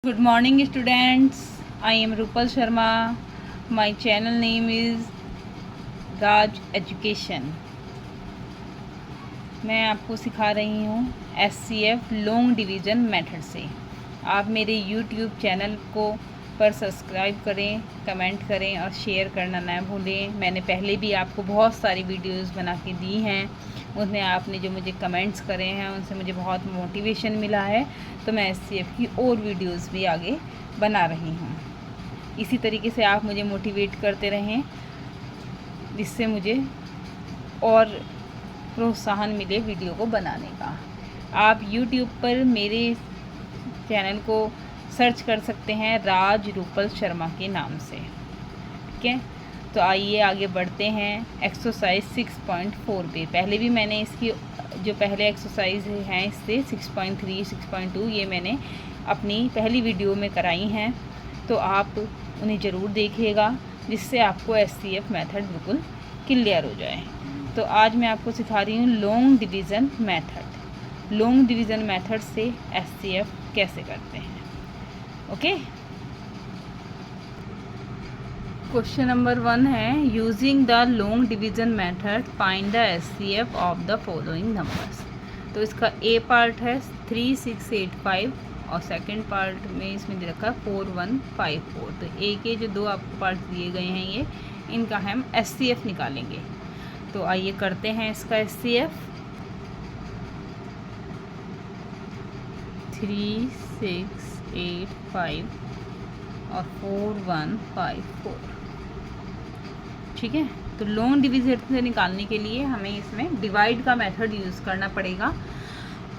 Good morning students. I am Rupal Sharma. My channel name is Raj Education. मैं आपको सिखा रही हूँ SCF लॉन्ग डिवीज़न मेथड से। आप मेरे YouTube चैनल को पर सब्सक्राइब करें, कमेंट करें और शेयर करना ना भूलें। मैंने पहले भी आपको बहुत सारी वीडियोस बना के दी हैं, उसमें आपने जो मुझे कमेंट्स करे हैं उनसे मुझे बहुत मोटिवेशन मिला है, तो मैं SCF की और वीडियोस भी आगे बना रही हूँ। इसी तरीके से आप मुझे मोटिवेट करते रहें, जिससे मुझे और प्रोत्साहन मिले वीडियो को बनाने का। आप YouTube पर मेरे चैनल को सर्च कर सकते हैं राज रूपल शर्मा के नाम से। ठीक है, तो आइए आगे बढ़ते हैं एक्सरसाइज 6.4 पे। पहले भी मैंने इसकी जो पहले एक्सरसाइज हैं इससे 6.3, 6.2 ये मैंने अपनी पहली वीडियो में कराई हैं, तो आप उन्हें ज़रूर देखिएगा, जिससे आपको SCF मेथड बिल्कुल क्लियर हो जाए। तो आज मैं आपको सिखा रही हूँ long division method. Long division method से SCF कैसे करते हैं। ओके, क्वेश्चन नंबर 1 है using the long division method find the SCF of the following numbers. तो इसका ए पार्ट है 3685 और सेकंड पार्ट में इसमें दे रखा है 4154। तो ए के जो दो आपको पार्ट दिए गए हैं ये, इनका हम SCF निकालेंगे। तो आइए करते हैं इसका SCF। 3685 और 4154। ठीक है, तो लॉन्ग डिवीज़न से निकालने के लिए हमें इसमें डिवाइड का मेथड यूज़ करना पड़ेगा।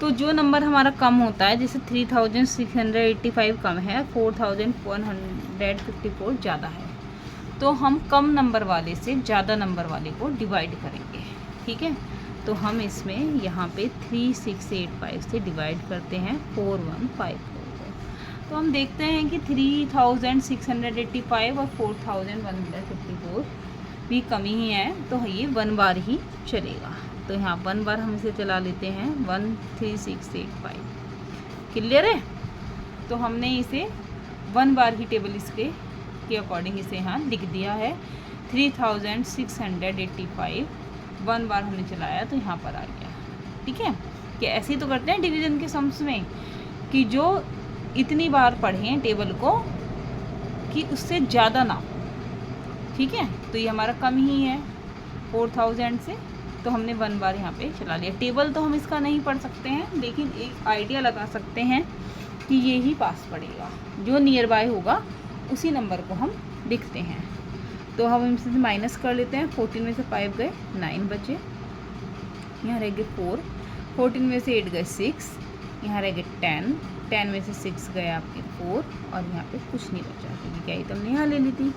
तो जो नंबर हमारा कम होता है, जैसे 3685 कम है, 4154 ज़्यादा है, तो हम कम नंबर वाले से ज़्यादा नंबर वाले को डिवाइड करेंगे। ठीक है, तो हम इसमें यहाँ पे 3685 से डिवाइड करते हैं 4154 को। तो हम देखते हैं कि 3685 और 4154 भी कमी ही है, तो ये 1 बार ही चलेगा। तो यहाँ 1 बार हम इसे चला लेते हैं 13685। क्लियर है? तो हमने इसे 1 बार ही टेबल इसके अकॉर्डिंग इसे यहाँ लिख दिया है। 3685 1 बार हमने चलाया तो यहाँ पर आ गया। ठीक है, कि ऐसे ही तो करते हैं डिवीज़न के सम्स में, कि जो इतनी बार पढ़ें टेबल को कि उससे ज़्यादा ना हो। ठीक है, तो ये हमारा कम ही है 4000 से, तो हमने 1 बार यहाँ पे चला लिया। टेबल तो हम इसका नहीं पढ़ सकते हैं, लेकिन एक आइडिया लगा सकते हैं कि ये ही पास पड़ेगा, जो नियर बाय होगा उसी नंबर को हम लिखते हैं। तो हम इनसे माइनस कर लेते हैं। 14 में से 5 गए, 9 बचे, यहाँ रह गए 4, 14 में से 8 गए 6, यहाँ रह गए 10 में से 6 गए आपके 4, और यहाँ पे कुछ नहीं बचा क्योंकि क्या तो हमने यहाँ ले ली थी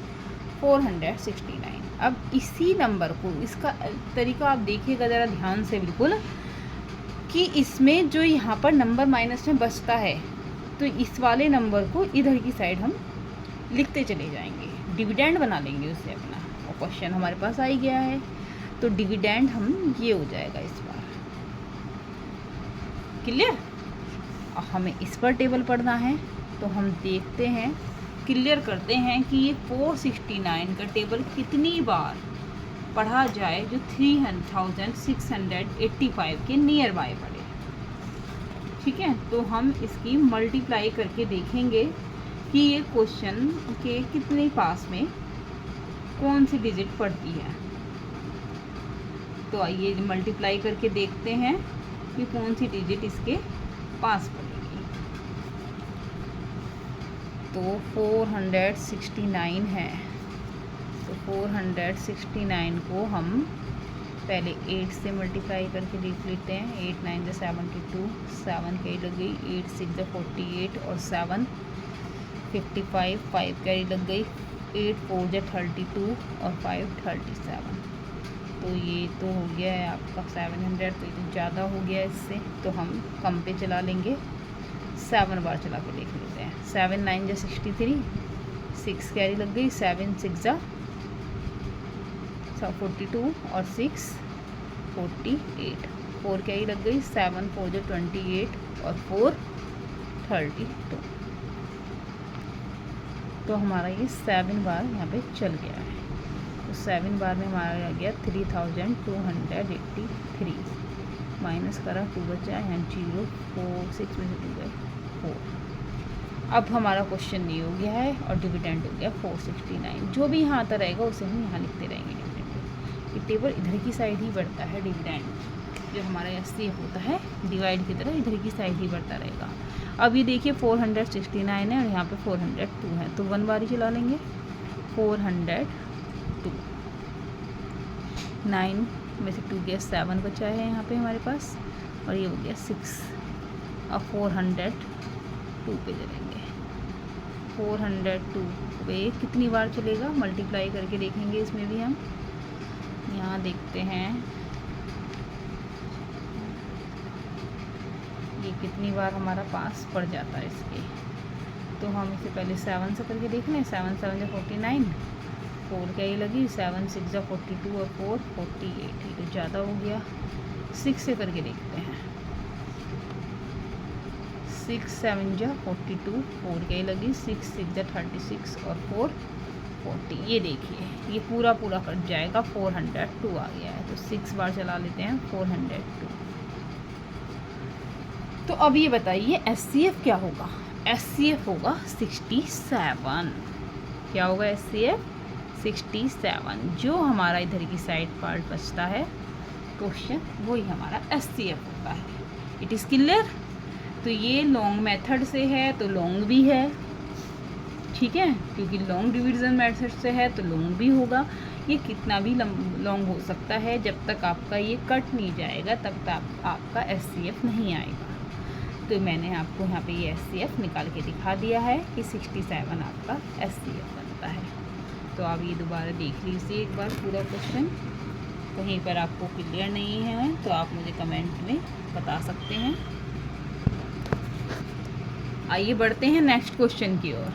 469। अब इसी नंबर को, इसका तरीका आप देखिएगा ज़रा ध्यान से बिल्कुल, कि इसमें जो यहाँ पर नंबर माइनस में बचता है, तो इस वाले नंबर को इधर की साइड हम लिखते चले जाएंगे, डिविडेंड बना लेंगे उससे अपना। और क्वेश्चन हमारे पास आ ही गया है, तो डिविडेंड हम ये हो जाएगा इस बार। क्लियर? और हमें इस पर टेबल पढ़ना है, तो हम देखते हैं, क्लियर करते हैं कि ये 469 का टेबल कितनी बार पढ़ा जाए जो 3685 के नियर बाय पढ़े। ठीक है, तो हम इसकी मल्टीप्लाई करके देखेंगे कि ये क्वेश्चन के कितने पास में कौन सी डिजिट पड़ती है। तो आइए मल्टीप्लाई करके देखते हैं कि कौन सी डिजिट इसके पास पड़ेगी। तो 469 है, तो 469 को हम पहले 8 से मल्टीप्लाई करके देख लेते हैं। 8 9 से 72, 7 कैरी लग गई, 8 6 से 48 और 7 55, 5 कैरी लग गई, 8 4 से 32 और 5 37। तो ये तो हो गया है आपका 700, तो ये तो ज़्यादा हो गया इससे, तो हम कम पे चला लेंगे। 7 बार चला के देख लेते हैं। 7 9 से 63, 6 कैरी लग गई, 7 6 जा 42 और 6 48, 4 कैरी लग गई, 7 4 से 28 और 4 32। तो हमारा ये 7 बार यहाँ पे चल गया है। तो 7 बार में हमारा आ गया 3283 माइनस करा 2 बचा यहाँ 0 4 6 में से 2 गए 4। अब हमारा क्वेश्चन नहीं हो गया है और डिविडेंड हो गया 469। जो भी यहाँ आता रहेगा उसे हम यहाँ लिखते रहेंगे डिविडेंड। ये टेबल इधर की साइड ही बढ़ता है, डिविडेंड जो हमारा एचसीएफ होता है डिवाइड की तरह इधर की साइड ही बढ़ता रहेगा। अब ये देखिए 469 है और यहाँ पे 402 है, तो 1 बार ही चला लेंगे। 402 9 में से 2 गया 7 बचा है यहाँ पे हमारे पास और ये हो गया 6। अब 402 पे चलेंगे। 402 पे कितनी बार चलेगा मल्टीप्लाई करके देखेंगे। इसमें भी हम यहाँ देखते हैं ये कितनी बार हमारा पास पड़ जाता है इसके। तो हम इसे पहले 7 से करके देख लें। 7 7 जो 49, 4 क्या ये लगी 7 6 जो 42 और 4 48, ये तो ज़्यादा हो गया। 6 से करके देखते हैं। 6 7 जो 42, 4 क्या ये लगी 6 6 जो 36 और 4 40। ये देखिए ये पूरा कट जाएगा। 402 आ गया है, तो 6 बार चला लेते हैं 402। तो अब ये बताइए एचसीएफ क्या होगा। एचसीएफ होगा 67। क्या होगा एचसीएफ 67। जो हमारा इधर की साइड पार्ट बचता है क्वेश्चन वही हमारा एचसीएफ होता है। It is clear. तो ये लॉन्ग मेथड से है तो लॉन्ग भी है, ठीक है, क्योंकि लॉन्ग डिवीजन मेथड से है तो लॉन्ग भी होगा। ये कितना भी लॉन्ग हो सकता है, जब तक आपका ये कट नहीं जाएगा तब तक आपका एचसीएफ नहीं आएगा। तो मैंने आपको यहाँ पे ये एचसीएफ निकाल के दिखा दिया है कि 67 आपका एचसीएफ बनता है। तो आप ये दोबारा देख लीजिए एक बार पूरा क्वेश्चन। कहीं पर आपको क्लियर नहीं है तो आप मुझे कमेंट में बता सकते हैं। आइए बढ़ते हैं नेक्स्ट क्वेश्चन की ओर।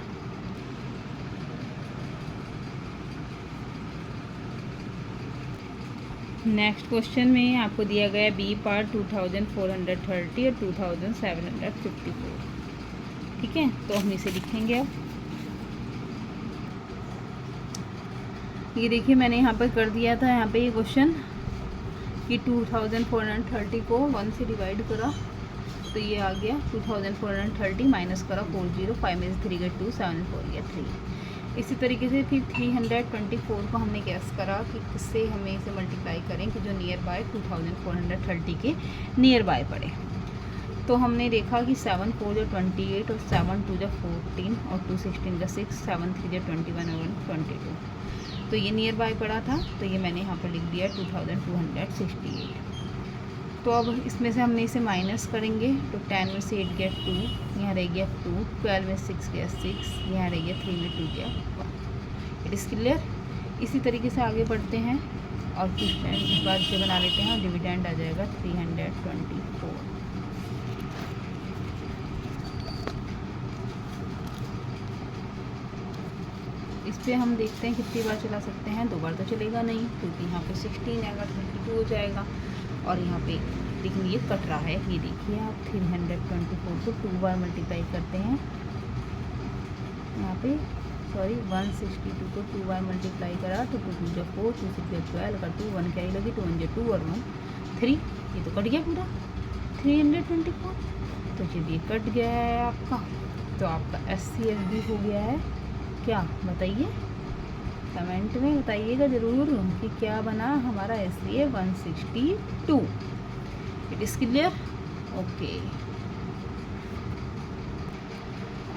नेक्स्ट क्वेश्चन में आपको दिया गया बी पार्ट 2430 और 2754। ठीक है, तो हम इसे लिखेंगे। अब ये देखिए मैंने यहाँ पर कर दिया था यहाँ पे ये क्वेश्चन कि 2430 को 1 से डिवाइड करा तो ये आ गया 2430 माइनस करा 405 में से 3 गए 2 7 4 गया 3। इसी तरीके से फिर 324 को हमने गैस करा कि किससे हमें इसे मल्टीप्लाई करें कि जो नियर बाय 2430 के नियर बाय पड़े। तो हमने देखा कि 7 4 जो 28 और 7 2 जो 14 और 2 16 का 6 7 3 जो 21 और 22। तो ये नियर बाय पड़ा था तो ये मैंने यहाँ पर लिख दिया 2268। तो अब इसमें से हमने इसे माइनस करेंगे तो 10 में से 8 गया 2, यहाँ रह गया 2, 12 में 6 गया 6, यहाँ रह गया 3 में 2 गया 1। It is clear. इसी तरीके से आगे बढ़ते हैं और क्वेश्चन एक बार से बना लेते हैं और डिविडेंड आ जाएगा 324। इस पर हम देखते हैं कितनी बार चला सकते हैं। 2 बार तो चलेगा नहीं क्योंकि यहाँ पे 16 आएगा 22 हो जाएगा और यहाँ पे लेकिन ये कट रहा है। ये देखिए आप 324 को 2 बार मल्टीप्लाई करते हैं। यहाँ पे सॉरी 162 को 2 बार मल्टीप्लाई करा तो 2 2 4 2 6 12 का 2 1 क्या ही लगी 2 1 2 और 1 3। ये तो कट गया पूरा 324। तो चलिए कट गया है आपका। तो आपका एचसीएफ भी हो गया है। क्या बताइए कमेंट में बताइएगा ज़रूर कि क्या बना हमारा HCF 162। It is clear. Okay,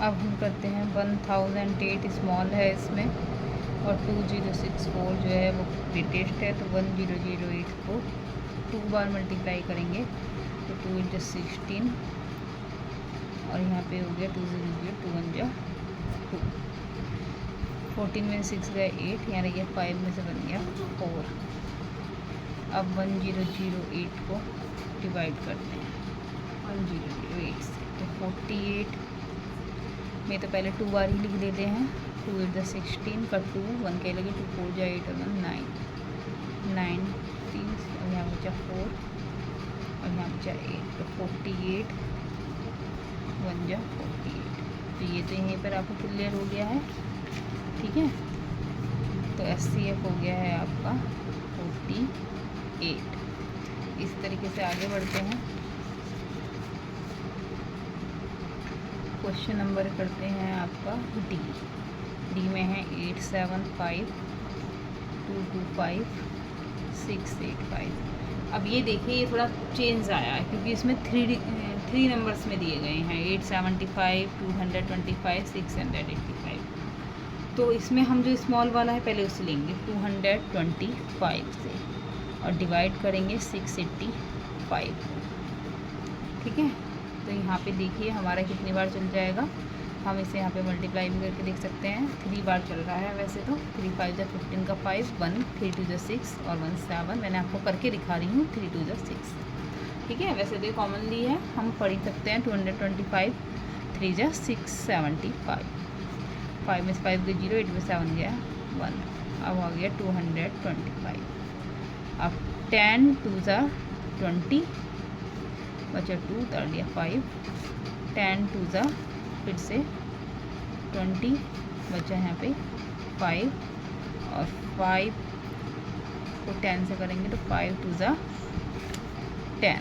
अब हम करते हैं 1008 स्मॉल है इसमें और 2064 जो है वो ग्रेटेस्ट है। तो 1008 को 2 बार मल्टीप्लाई करेंगे तो 2 × 16 और यहाँ पे हो गया 2 0 0 2 1 2। 14 में 6 गए 8, यहाँ रह गया 5 में से बन गया 4। अब 1008 को डिवाइड करते हैं 1008 से तो 48 में तो पहले 2 बार ही लिख देते हैं। 2 8 × 16 का 2 1 के लगे 2 4 × 8 और 1 9 9 3 और यहाँ बचा 4 और यहाँ बचा 8 तो 48 1 × 48। तो ये तो यहीं पर आपको क्लियर हो गया है। ठीक है। तो SCF हो गया है आपका 48। इस तरीके से आगे बढ़ते हैं। क्वेश्चन नंबर करते हैं आपका डी में है 875225685। अब ये देखिए, ये थोड़ा चेंज आया है क्योंकि इसमें थ्री नंबर्स में दिए गए हैं 875, 225, 685। तो इसमें हम जो स्मॉल वाला है पहले उसे लेंगे 225 से और डिवाइड करेंगे 685, ठीक है। तो यहाँ पे देखिए हमारा कितनी बार चल जाएगा, हम इसे यहाँ पे मल्टीप्लाई भी करके देख सकते हैं। 3 बार चल रहा है वैसे तो। 3 5 जा 15 का 5, 1 3 2 जा 6 और 1 7। मैंने आपको करके दिखा रही हूँ 3 2 जा 6, ठीक है। वैसे तो ये कॉमनली है, हम पढ़ ही सकते हैं 225, 3 जा 675, 5 में से 5 गए 0, 8 में 7 गया 1, अब आ गया 225। अब 10 2 जा 20 बचा 2, उतार दिया 5, 10 2 जा फिर से 20 बचा यहाँ पे 5 और 5 को 10 से करेंगे तो 5 2 जा 10,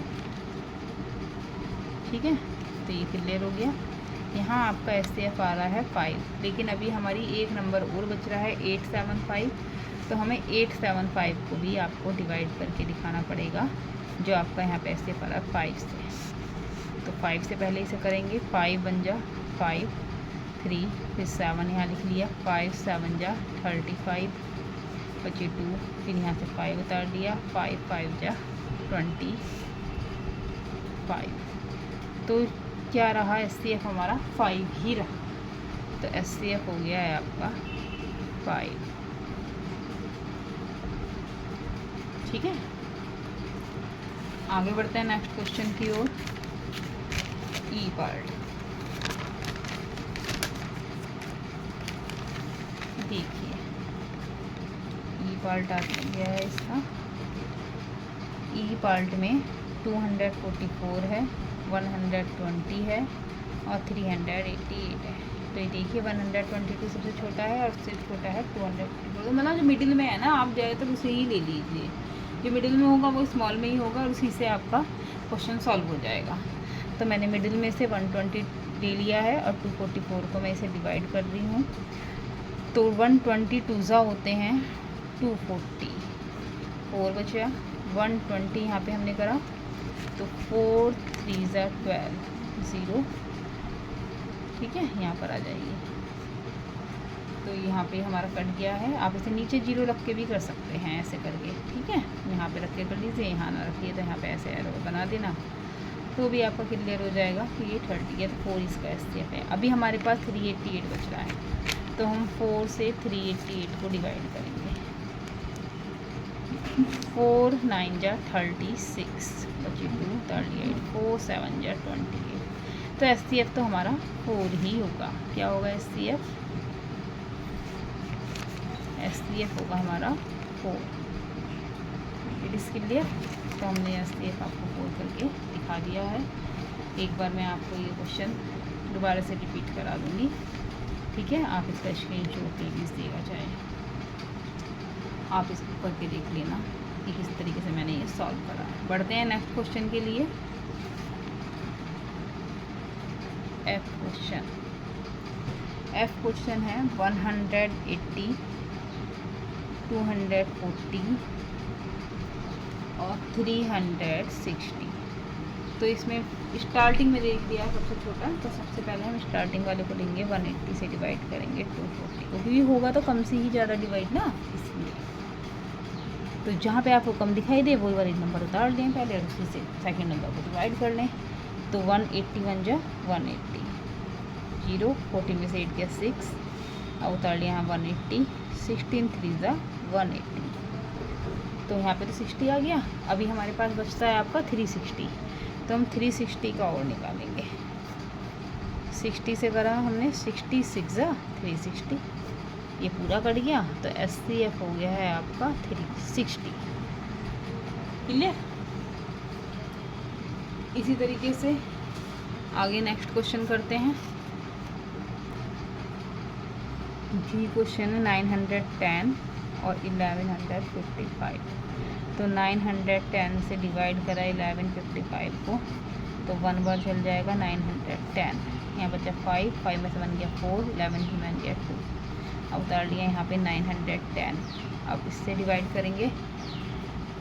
ठीक है। तो ये क्लियर हो गया। यहाँ आपका SCF आ रहा है 5, लेकिन अभी हमारी एक नंबर और बच रहा है 875। तो हमें 875 को भी आपको डिवाइड करके दिखाना पड़ेगा, जो आपका यहाँ पे SCF आ रहा है 5 से। तो 5 से पहले इसे करेंगे, 5 बन जा 5, 3 फिर 7 यहाँ लिख लिया, 5 7 जा 35 बचे 2, फिर यहाँ से 5 उतार दिया, 5 5 जा 25। तो क्या रहा, SCF हमारा 5 ही रहा। तो SCF हो गया है आपका 5, ठीक है। आगे बढ़ते हैं नेक्स्ट क्वेश्चन की ओर। ई पार्ट देखिए, ई पार्ट आ गया है इसका। ई पार्ट में 244 है, 120 है और 388 है। तो ये देखिए 122 सबसे छोटा है और उससे छोटा है 244। तो मतलब जो मिडिल में है ना, आप ज़्यादातर उसे ही ले लीजिए। जो मिडिल में होगा वो स्मॉल में ही होगा और उसी से आपका क्वेश्चन सॉल्व हो जाएगा। तो मैंने मिडिल में से 120 ले लिया है और 244 को मैं इसे डिवाइड कर रही हूँ। तो 122 होते हैं 240, 4 बचा 120 यहाँ पे हमने करा तो 4 3 जा 12 0, ठीक है। यहाँ पर आ जाइए, तो यहाँ पे हमारा कट गया है। आप इसे नीचे 0 रख के भी कर सकते हैं ऐसे करके, ठीक है। यहाँ पे रख के कर लीजिए, यहाँ ना रखिए तो यहाँ पे ऐसे एरो बना देना, तो भी आपका क्लियर हो जाएगा कि ये 30 है। तो 4 इसका SCF है। अभी हमारे पास 388 बच रहा है, तो हम 4 से 388 को डिवाइड करेंगे। 4 9 जा 36 बचे 2 38, 4 7 जा 28। तो SCF तो हमारा 4 ही होगा। क्या होगा SCF होगा हमारा 4। It is clear. तो हमने SCF आपको 4 करके दिखा दिया है। एक बार मैं आपको ये क्वेश्चन दोबारा से रिपीट करा दूँगी, ठीक है। आप इसका स्क्रीनशॉट ले लीजिएगा, चाहे आप इसको करके देख लेना कि किस तरीके से मैंने ये सॉल्व करा। बढ़ते हैं नेक्स्ट क्वेश्चन के लिए। F क्वेश्चन है 180, 240 और 360। तो इसमें स्टार्टिंग में देख लिया सबसे छोटा, तो सबसे पहले हम स्टार्टिंग वाले को लेंगे, 180 से डिवाइड करेंगे 240 को, क्योंकि होगा तो कम से ही ज़्यादा डिवाइड ना, इसलिए। तो जहाँ पे आपको कम दिखाई दे वो वाले नंबर उतार दें पहले और उसी से सेकंड नंबर को डिवाइड कर लें। तो 181 जा 180, 0 40 में से 8 गया 6, अब उतार लिया यहाँ 180, 16 3 जा 180। तो यहाँ पे तो 60 आ गया। अभी हमारे पास बचता है आपका 360, तो हम 360 का और निकालेंगे। 60 से करा हमने 66 जा 360, ये पूरा कट गया। तो SCF हो गया है आपका 360। क्लियर। इसी तरीके से आगे नेक्स्ट क्वेश्चन करते हैं। जी क्वेश्चन है 910 और 1155। तो 910 से डिवाइड करा 1155 को, तो 1 बार चल जाएगा 910, यहाँ बचा 5 में से बन गया 4, 11 में बन गया 2। अब उतार लिया यहाँ पे 910। अब इससे डिवाइड करेंगे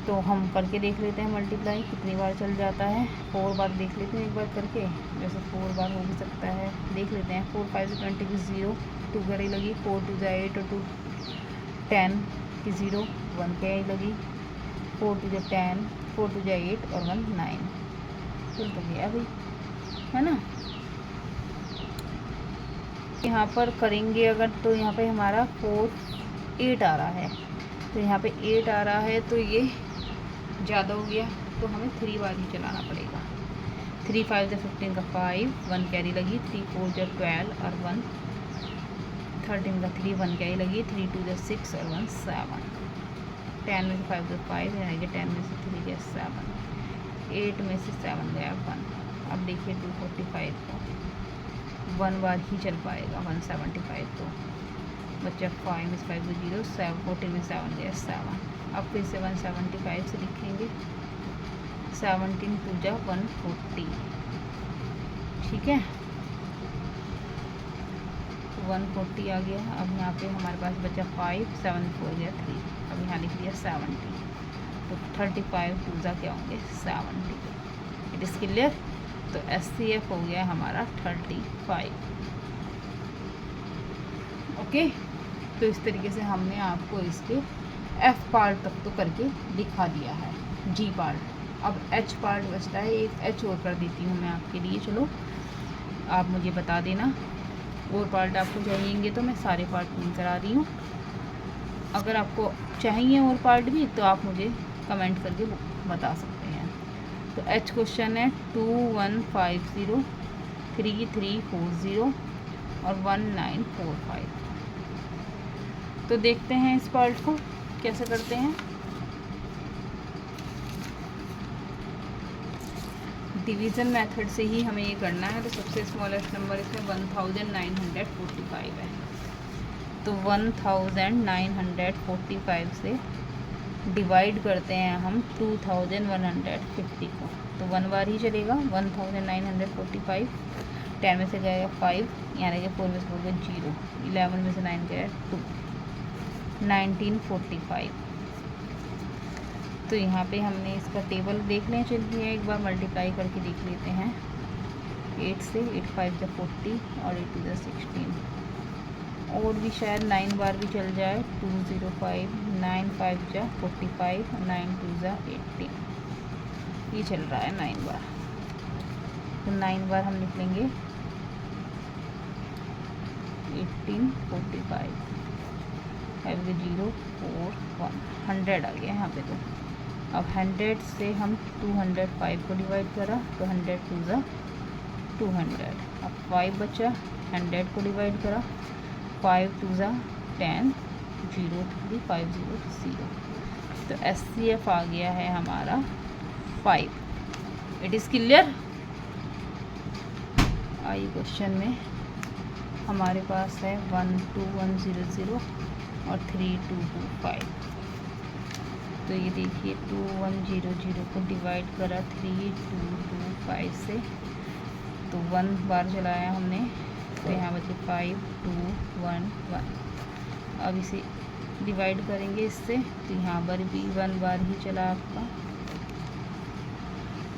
तो हम करके देख लेते हैं मल्टीप्लाई कितनी बार चल जाता है। 4 बार देख लेते हैं एक बार करके, वैसे 4 बार हो भी सकता है, देख लेते हैं। 4 5 से 20 की 0, 2 गरी लगी, 4 2 जा 8 और 2 10 की 0, 1 के आई लगी, 4 2 जा 10, 4 2 जा 8 और 1 9, चल तो गया भाई, है ना। यहाँ पर करेंगे अगर तो यहाँ पे हमारा 4 8 आ रहा है, तो यहाँ पे 8 आ रहा है तो ये ज़्यादा हो गया, तो हमें 3 बार ही चलाना पड़ेगा। 3 5 जा 15 का 5, 1 कैरी लगी, 3 4 जा 12 और 1 13 का 3, 1 कैरी लगी, 3 2 जा 6 और 1 7। 10 में से 5 जा 5, यहाँ गया 10 में से 3 गया 7, 8 में से 7 गया 1। अब देखिए 245 को 1 बार ही चल पाएगा, 175 तो बच्चा 5 में से 5 को 0, 7 14 में 7 गया 7। अब फिर से 175 से लिखेंगे, 17 2 जा 140, ठीक है, 140 आ गया। अब यहाँ पे हमारे पास बचा 5, 7 4 गया 3, अब यहाँ लिख दिया 70, तो 35 2 जा क्या होंगे 70। It is clear. तो SCF हो गया हमारा 35। ओके, तो इस तरीके से हमने आपको इसके F पार्ट तक तो करके दिखा दिया है, G पार्ट। अब H पार्ट बचता है, एक H और कर देती हूँ मैं आपके लिए। चलो आप मुझे बता देना, और पार्ट आपको चाहिएंगे तो मैं सारे पार्ट नहीं करा रही हूँ। अगर आपको चाहिए और पार्ट भी तो आप मुझे कमेंट करके बता सकते हैं। तो H क्वेश्चन है 2150, 3340 और 1945। तो देखते हैं इस पार्ट को कैसे करते हैं। डिवीज़न मेथड से ही हमें ये करना है। तो सबसे स्मॉलेस्ट नंबर इसमें 1945 है, तो 1945 से डिवाइड करते हैं हम 2150 को, तो 1 बार ही चलेगा। 1945, 10 में से गया 5, यहाँ रहेगा 4 में से 4 गया 0, 11 में से 9 गया 2, 1945। तो यहाँ पे हमने इसका टेबल देख लें, चलिए एक बार मल्टीप्लाई करके देख लेते हैं। 8 से 8 5 जा 40 और 8 2 जा 16, और भी शायद 9 बार भी चल जाए। 205, 9 5 जा 45, 9 2 जा 18, ये चल रहा है 9 बार। तो 9 बार हम लिख लेंगे 1845, 5 के 0 4 1, 100 आ गया यहाँ पे। तो अब 100 से हम 205 को डिवाइड करा, तो 100 2 जा 200। अब 5 बचा, 100 को डिवाइड करा, 5 2 जा 10, 0 3 5 0 0। तो SCF आ गया है हमारा 5। It is clear. आइए क्वेश्चन में हमारे पास है 12100 और 3225। तो ये देखिए 2100 को डिवाइड करा 3225 से, तो 1 बार चलाया हमने, तो यहाँ बचे 5 2 1 1। अब इसे डिवाइड करेंगे इससे, तो यहाँ पर भी 1 बार ही चला आपका।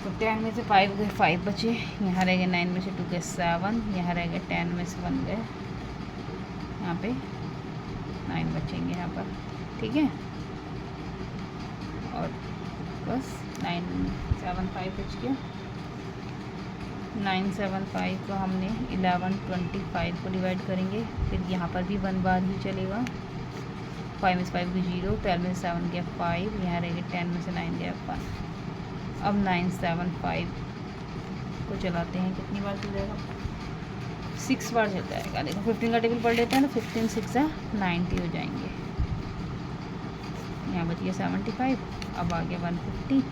तो 10 में से 5 गए 5 बचे, यहाँ रह गए 9 में से 2 गए 7, यहाँ रह गए 10 में से 1 गए, यहाँ पे 9 बचेंगे यहाँ पर, ठीक है। और बस 975 बच गया। 975 को हमने 1125 को डिवाइड करेंगे, फिर यहाँ पर भी 1 बार ही चलेगा। 5 में से 5 को 0, 12 में से 7 गया 5, यहाँ रहेगा 10 में से 9 गया 1। अब 975 को चलाते हैं, कितनी बार चल जाएगा? 6 बार चल जाएगा। देखो 15 का टेबल पढ़ लेते हैं, तो 15 6 90 हो जाएंगे। यहाँ बच गया 75, अब आ गया 150,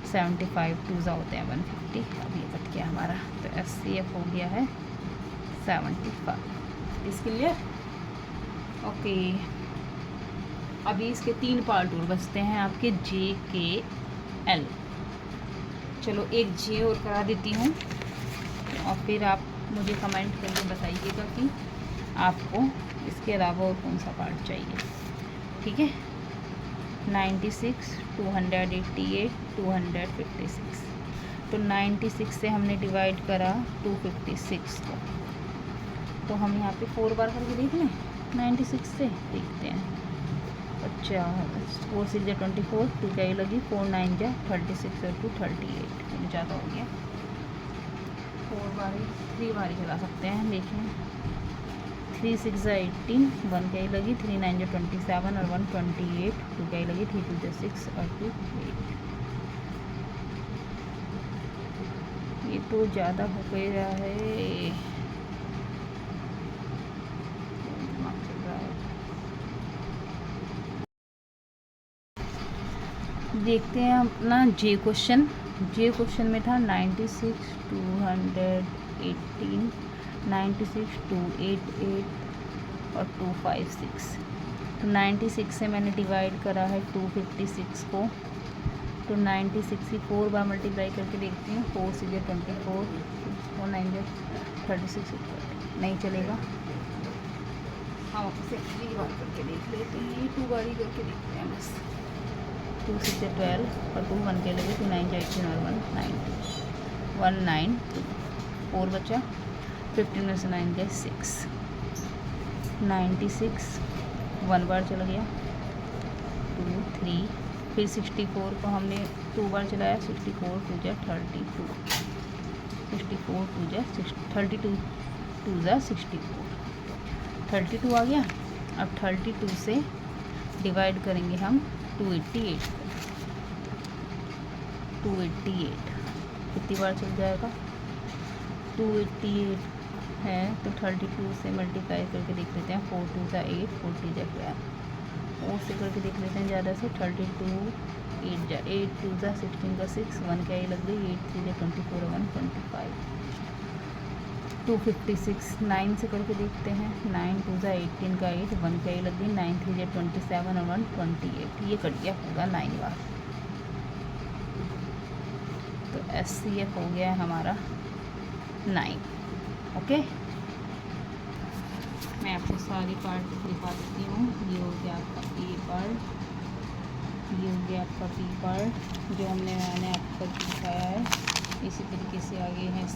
75 2 होते हैं 150, अब ये कट गया हमारा। तो SCF हो गया है 75। इस क्लियर। ओके, अभी इसके 3 पार्ट और बचते हैं आपके जे के एल। चलो एक जे और करा देती हूँ और फिर आप मुझे कमेंट करके बताइएगा कि आपको इसके अलावा और कौन सा पार्ट चाहिए। ठीक है, 96, 288, 256। तो 96 से हमने डिवाइड करा 256 को, तो हम यहाँ पे 4 बार करके देख लें। 96 से देखते हैं। अच्छा, 4 6 जा 24, 2 क्या लगी, 4 9 जा 36 और 2 38, ज़्यादा हो गया। 4 बारी 3 बारी चला सकते हैं। देखें, 3 6 जा 18, 1 क्या लगी, 3 9 जा 27 और 1 28, 2 क्या लगी, 3 2 जा 6 और 2 8। ये तो ज़्यादा हो गया है, देखते हैं अपना जे क्वेश्चन। जे क्वेश्चन में था 96, 218, 96, 288 और 256। तो 96 से मैंने डिवाइड करा है 256 को। तो 96 की 4 बार मल्टीप्लाई करके देखती हूँ। 4 6 जा 24, 4 9 जा 36, नहीं चलेगा। हाँ, उसे 3 बार करके देख लेते हैं, 2 बारी करके देखते हैं बस। 2 6 जा 12 और 2 1 के लगे, 2 9 जा 18 और 1 9, 1 9 2, 4 बचा, 15 में से 9 जा 6, 96 1 बार चला गया, 2 3, फिर 64 को हमने 2 बार चलाया, 64 2 जा 32, 64 2 जा 32, 2 जा 64, 32 आ गया। अब 32 से डिवाइड करेंगे हम 288 को। 288 कितनी बार चल जाएगा, 288 है तो 32 से मल्टीप्लाई करके देख लेते हैं। 4 2 जा 8, 4 3 जा 12, और से करके देख लेते हैं ज़्यादा से। 32 8 जा 8, 2 जा 16 का 6, 1 क्या लग गई, 8 3 जा 24 और 1 25, 256 9 से करके देखते हैं। 9 2 जा 18 का 8, 1 क्या लग गई, 9 3 जा 27 और 1 28, ये कट गया पूरा 9 बार। तो SCF हो गया हमारा 9। ओके, मैं आपको सारी पार्ट दिखा देती हूँ। ये हो गया आपका A पार्ट, ये हो गया आपका B पार्ट जो मैंने आपको दिखाया है। इसी तरीके से आगे हैं C,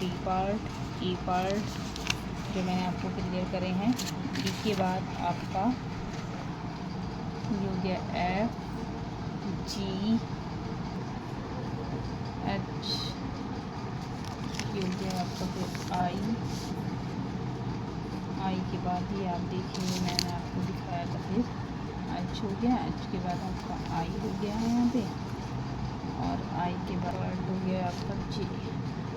D part, E part जो मैंने आपको क्लियर करे हैं। D के बाद आपका ये हो गया F, G, H, ये हो गया आपका फिर I के बाद ये आप देखिए मैंने आपको दिखाया था। फिर H हो गया, H के बाद आपका I हो गया है यहाँ पे, और I के बाद हो गया आपका J।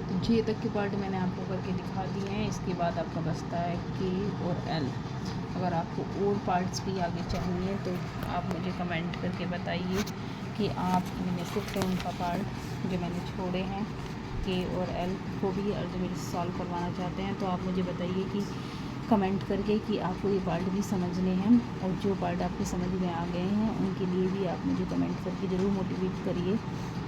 तो J तक के पार्ट मैंने आपको करके दिखा दिए हैं। इसके बाद आपका बचता है K और L। अगर आपको और पार्ट्स भी आगे चाहिए तो आप मुझे कमेंट करके बताइए कि आप इनमें से कौन सा पार्ट जो मैंने छोड़े हैं K और L को भी और जो मेरे सॉल्व करवाना चाहते हैं, तो आप मुझे बताइए कि कमेंट करके कि आपको ये पार्ट भी समझने हैं। और जो पार्ट आपके समझ में आ गए हैं उनके लिए भी आप मुझे कमेंट करके ज़रूर मोटिवेट करिए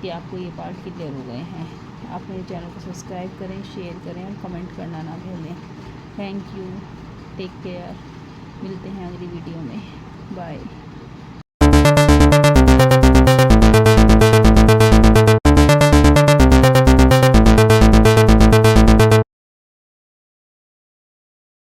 कि आपको ये पार्ट क्लियर हो गए हैं। आप मेरे चैनल को सब्सक्राइब करें, शेयर करें और कमेंट करना ना भूलें। थैंक यू, टेक केयर, मिलते हैं अगली वीडियो में, बाय।